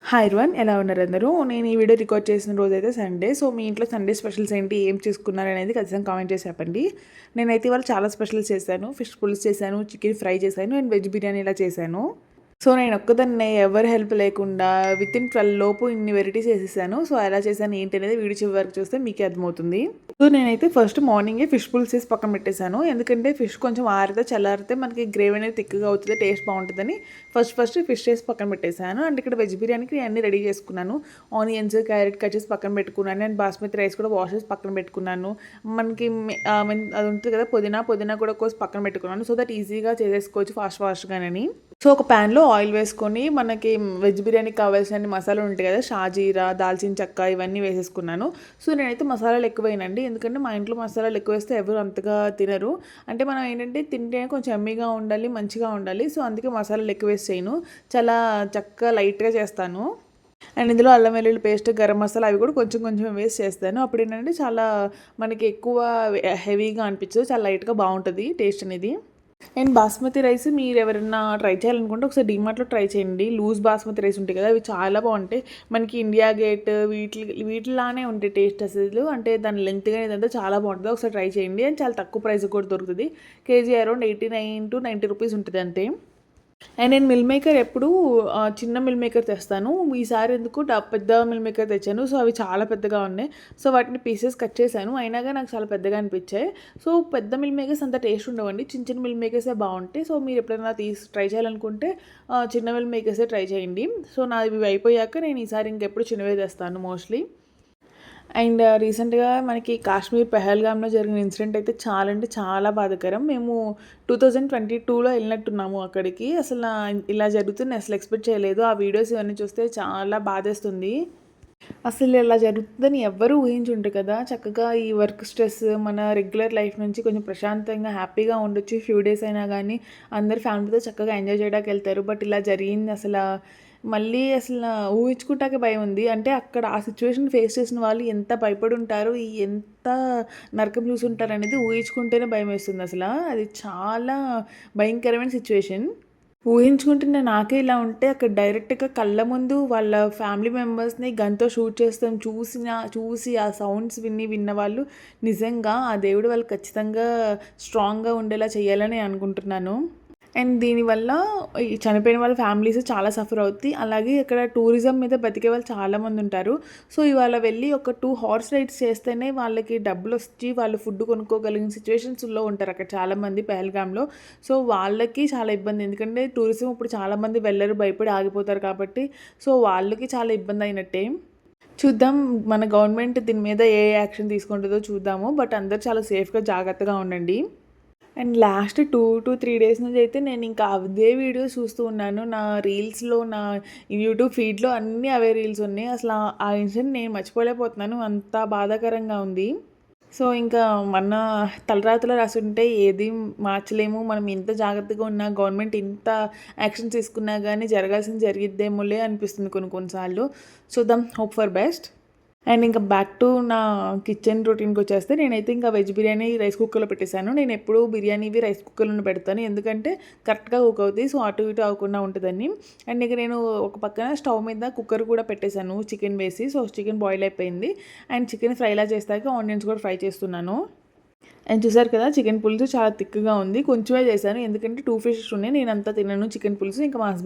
Hi everyone, ఎలా ఉన్నారు అందరూ? నేను ఈ వీడియో రికార్డ్ చేసిన రోజైతే సండే. సో మీ ఇంట్లో సండే స్పెషల్స్ ఏంటి, ఏం చేసుకున్నారనేది ఖచ్చితంగా కామెంట్ చేసి చెప్పండి. నేనైతే ఇవాళ చాలా స్పెషల్స్ చేశాను. ఫిష్ పులుసు చేశాను, చికెన్ ఫ్రై చేశాను అండ్ వెజ్ బిర్యానీ ఇలా చేశాను. సో నేను ఒక్కదాన్నే, ఎవరి హెల్ప్ లేకుండా వితిన్ 12 లోపు ఇన్ని వెరైటీస్ చేసేసాను. సో ఎలా చేశాను ఏంటి అనేది వీడియో చివరి వరకు చూస్తే మీకే అర్థమవుతుంది. సో నేనైతే ఫస్ట్ మార్నింగే ఫిష్ పులుసు చేసి పక్కన పెట్టేశాను. ఎందుకంటే ఫిష్ కొంచెం ఆరితే చల్లారితే మనకి గ్రేవీ అనేది థిక్గా అవుతుంది, టేస్ట్ బాగుంటుందని ఫస్ట్ ఫిష్ చేసి పక్కన పెట్టేశాను. అండ్ ఇక్కడ వెజ్ బిర్యానీకి అన్నీ రెడీ చేసుకున్నాను. ఆనియన్స్, క్యారెట్ కట్ చేసి పక్కన పెట్టుకున్నాను. అండ్ బాస్మతి రైస్ కూడా వాష్ చేసి పక్కన పెట్టుకున్నాను. మనకి అది ఉంటుంది కదా, పుదీనా కూడా కోసి పక్కన పెట్టుకున్నాను. సో దట్ ఈజీగా చేసేసుకోవచ్చు ఫాస్ట్గానని. సో ఒక ప్యాన్లో ఆయిల్ వేసుకొని మనకి వెజ్ బిర్యానీకి కావాల్సిన మసాలాలు ఉంటాయి కదా, షాజీరా, దాల్చిన చెక్క, ఇవన్నీ వేసేసుకున్నాను. సో నేనైతే మసాలాలు ఎక్కువ వేయనండి, ఎందుకంటే మా ఇంట్లో మసాలాలు ఎక్కువ వేస్తే ఎవరు అంతగా తినరు. అంటే మనం ఏంటంటే తింటే కొంచెం ఎమ్మీగా ఉండాలి, మంచిగా ఉండాలి. సో అందుకే మసాలాలు ఎక్కువ వేసి చేయను, చాలా చక్కగా లైట్గా చేస్తాను. అండ్ ఇందులో అల్లం వెల్లుల్లి పేస్ట్, గరం మసాలా అవి కూడా కొంచెం వేస్ట్ చేస్తాను. అప్పుడు ఏంటంటే చాలా మనకి ఎక్కువ హెవీగా అనిపించదు, చాలా లైట్గా బాగుంటుంది టేస్ట్ అనేది. అండ్ బాస్మతి రైస్ మీరు ఎవరైనా ట్రై చేయాలనుకుంటే ఒకసారి డీమార్ట్లో ట్రై చేయండి. లూజ్ బాస్మతి రైస్ ఉంటాయి కదా, అవి చాలా బాగుంటాయి. మనకి ఇండియా గేట్ వీటిలానే ఉంటాయి టేస్ట్ అసలు. అంటే దాని లెంత్గా ఇదంతా చాలా బాగుంటుంది, ఒకసారి ట్రై చేయండి. అండ్ చాలా తక్కువ ప్రైస్ కూడా దొరుకుతుంది. కేజీ అరౌండ్ 89 to 90 రూపీస్ ఉంటుంది అంతే. అండ్ నేను మిల్ మేకర్ ఎప్పుడు చిన్న మిల్ మేకర్ తెస్తాను. ఈసారి ఎందుకు పెద్ద మిల్ మేకర్ తెచ్చాను. సో అవి చాలా పెద్దగా ఉన్నాయి. సో వాటిని పీసెస్ కట్ చేశాను, అయినాగా నాకు చాలా పెద్దగా అనిపించాయి. సో పెద్ద మిల్ మేకర్స్ అంత టేస్ట్ ఉండవండి, చిన్న మిల్ మేకర్సే బాగుంటాయి. సో మీరు ఎప్పుడైనా ట్రై చేయాలనుకుంటే చిన్న మిల్ మేకర్సే ట్రై చేయండి. సో నావి అయిపోయాక నేను ఈసారి ఇంకెప్పుడు చిన్నవే తెస్తాను మోస్ట్లీ. అండ్ రీసెంట్గా మనకి కాశ్మీర్ పెహల్గామ్లో జరిగిన ఇన్సిడెంట్ అయితే చాలా అంటే చాలా బాధాకరం. మేము 2022లో వెళ్ళినట్టున్నాము అక్కడికి. అసలు ఇలా జరుగుతుంది అసలు ఎక్స్పెక్ట్ చేయలేదు. ఆ వీడియోస్ ఇవన్నీ చూస్తే చాలా బాధేస్తుంది. అసలు ఇలా జరుగుతుందని ఎవ్వరూ ఊహించుంటారు కదా. చక్కగా ఈ వర్క్ స్ట్రెస్, మన రెగ్యులర్ లైఫ్ నుంచి కొంచెం ప్రశాంతంగా హ్యాపీగా ఉండొచ్చు ఫ్యూ డేస్ అయినా కానీ, అందరు ఫ్యామిలీతో చక్కగా ఎంజాయ్ చేయడానికి వెళ్తారు. బట్ ఇలా జరిగింది అసలు. మళ్ళీ అసలు ఊహించుకుంటాకే భయం ఉంది. అంటే అక్కడ ఆ సిచ్యువేషన్ ఫేస్ చేసిన వాళ్ళు ఎంత భయపడి ఉంటారు, ఎంత నరకం చూసి ఉంటారు అనేది ఊహించుకుంటేనే భయం వేస్తుంది అసలు. అది చాలా భయంకరమైన సిచ్యువేషన్. ఊహించుకుంటున్న నాకే ఇలా ఉంటే అక్కడ డైరెక్ట్గా కళ్ళ ముందు వాళ్ళ ఫ్యామిలీ మెంబర్స్ని గన్తో షూట్ చేస్తాం చూసి ఆ సౌండ్స్ విన్న వాళ్ళు నిజంగా ఆ దేవుడు వాళ్ళు ఖచ్చితంగా స్ట్రాంగ్గా ఉండేలా చేయాలని అనుకుంటున్నాను. అండ్ దీనివల్ల ఈ చనిపోయిన వాళ్ళ ఫ్యామిలీస్ చాలా సఫర్ అవుతాయి. అలాగే ఇక్కడ టూరిజం మీద బతికే వాళ్ళు చాలామంది ఉంటారు. సో ఇవాళ వెళ్ళి ఒక 2 హార్స్ రైడ్స్ చేస్తేనే వాళ్ళకి డబ్బులు వచ్చి వాళ్ళు ఫుడ్ కొనుక్కోగలిగిన సిచ్యువేషన్స్లో ఉంటారు అక్కడ చాలామంది పెహల్గామ్లో. సో వాళ్ళకి చాలా ఇబ్బంది, ఎందుకంటే టూరిజం ఇప్పుడు చాలామంది వెళ్ళరు, భయపడి ఆగిపోతారు కాబట్టి. సో వాళ్ళకి చాలా ఇబ్బంది అయినట్టే. చూద్దాం మన గవర్నమెంట్ దీని మీద ఏ యాక్షన్ తీసుకుంటుందో చూద్దాము. బట్ అందరు చాలా సేఫ్గా జాగ్రత్తగా ఉండండి. అండ్ లాస్ట్ 2 to 3 డేస్ నుంచి అయితే నేను ఇంకా అదే వీడియోస్ చూస్తూ ఉన్నాను. నా రీల్స్లో, నా యూట్యూబ్ ఫీడ్లో అన్నీ అవే రీల్స్ ఉన్నాయి. అసలు ఆ ఇన్సిడెంట్ నేను మర్చిపోలేకపోతున్నాను, అంత బాధాకరంగా ఉంది. సో ఇంకా మన తలరాతలో రాసుంటే ఏది మార్చలేము. మనం ఎంత జాగ్రత్తగా ఉన్నా, గవర్నమెంట్ ఇంత యాక్షన్ తీసుకున్నా కానీ జరగాల్సింది జరిగిద్దేమోలే అనిపిస్తుంది కొన్నిసార్లు. చూద్దాం, హోప్ ఫర్ బెస్ట్. అండ్ ఇంకా బ్యాక్ టు నా కిచెన్ రొటీన్కి వచ్చేస్తే, నేనైతే ఇంకా వెజ్ బిర్యానీ రైస్ కుక్కర్లో పెట్టేశాను. నేను ఎప్పుడు బిర్యానీవి రైస్ కుక్కర్లో పెడతాను, ఎందుకంటే కరెక్ట్గా కుక్ అవుతుంది. సో అటు ఇటు అవ్వకుండా ఉంటుందని. అండ్ ఇక నేను ఒక పక్కన స్టవ్ మీద కుక్కర్ కూడా పెట్టేశాను చికెన్ వేసి. సో చికెన్ బాయిల్ అయిపోయింది. అండ్ చికెన్ ఫ్రైలా చేస్తాక ఆనియన్స్ కూడా ఫ్రై చేస్తున్నాను. అండ్ చూసారు కదా, చికెన్ పులుసు చాలా థిక్గా ఉంది. కొంచెమే చేశాను, ఎందుకంటే 2 ఫిషెస్ ఉన్నాయి, నేను అంతా తినను చికెన్ పులుసు. ఇంకా మా హస్బెండ్